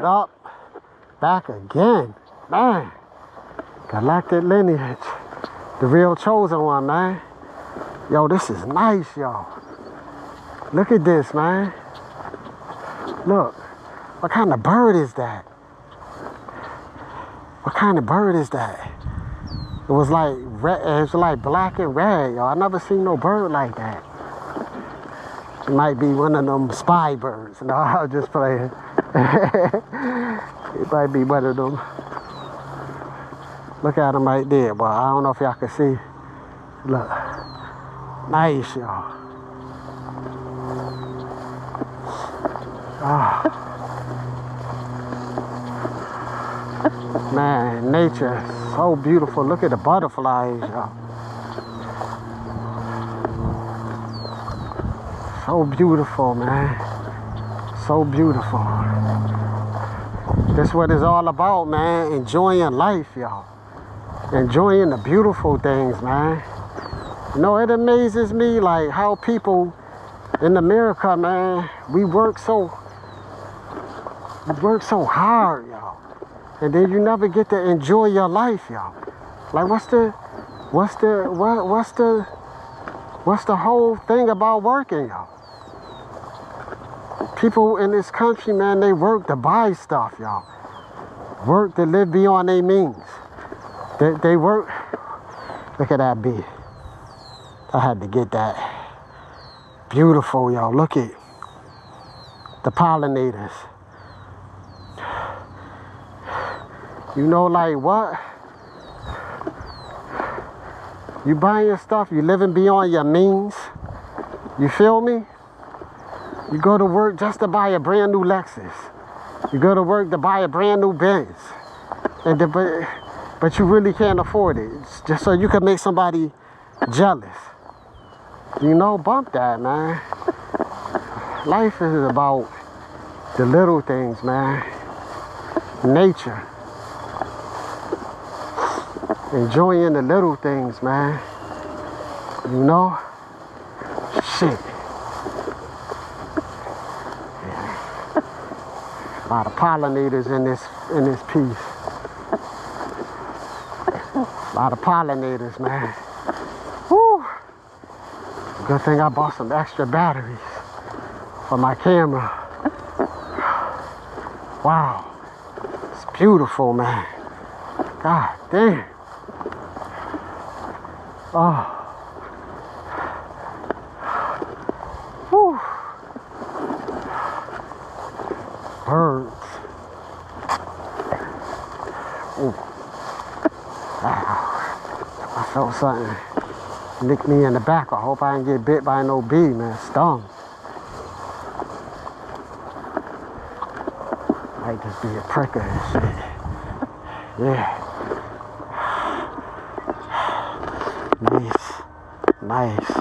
up? Back again. Man. Galactic lineage. The real chosen one, man. Yo, this is nice, y'all. Look at this, man. Look. What kind of bird is that? What kind of bird is that? It was like red, it was like black and red, y'all. I never seen no bird like that. It might be one of them spy birds. No, I'm just playing. It might be one of them. Look at them right there, but I don't know if y'all can see. Look. Nice, y'all. Oh. Man, nature is so beautiful. Look at the butterflies, y'all. So beautiful, man. So beautiful. That's what it's all about, man. Enjoying life, y'all. Enjoying the beautiful things, man. You know, it amazes me, like, how people in America, man, we work so hard, y'all. And then you never get to enjoy your life, y'all. Like, what's the whole thing about working, y'all? People in this country, man, they work to buy stuff, y'all. Work to live beyond their means. They work. Look at that bee. I had to get that. Beautiful, y'all. Look at the pollinators. You know, like what? You buying your stuff, you living beyond your means. You feel me? You go to work just to buy a brand new Lexus. You go to work to buy a brand new Benz. But you really can't afford it. It's just so you can make somebody jealous. You know, bump that, man. Life is about the little things, man. Nature. Enjoying the little things, man. You know? Shit. Yeah. A lot of pollinators in this piece. A lot of pollinators, man. Woo! Good thing I bought some extra batteries for my camera. Wow. It's beautiful, man. God damn. Oh. Whew. Birds. Ooh. I felt something nick me in the back. I hope I didn't get bit by no bee, man. Stung. Might just be a pricker and shit. Yeah. Nice.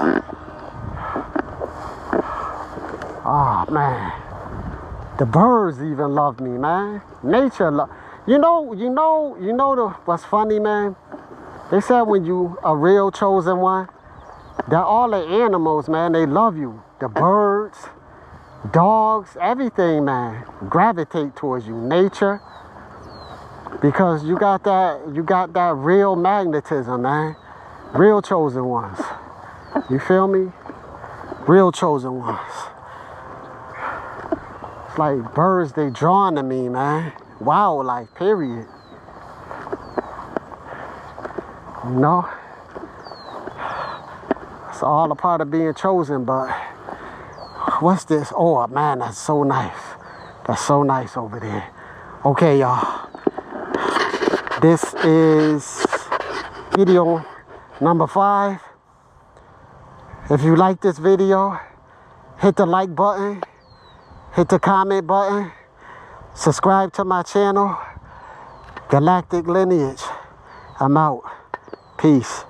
Oh, man. The birds even love me, man. Nature love. You know what's funny, man? They said when you a real chosen one, that all the animals, man, they love you. The birds, dogs, everything, man, gravitate towards you. Nature. Because you got that real magnetism, man. Real chosen ones. You feel me? Real chosen ones. It's like birds, they drawn to me, man. Wildlife, period. You know? It's all a part of being chosen, but what's this? Oh, man, that's so nice. That's so nice over there. Okay, y'all. This is video number 5. If you like this video, hit the like button, hit the comment button, subscribe to my channel, Galactic Lineage. I'm out. Peace.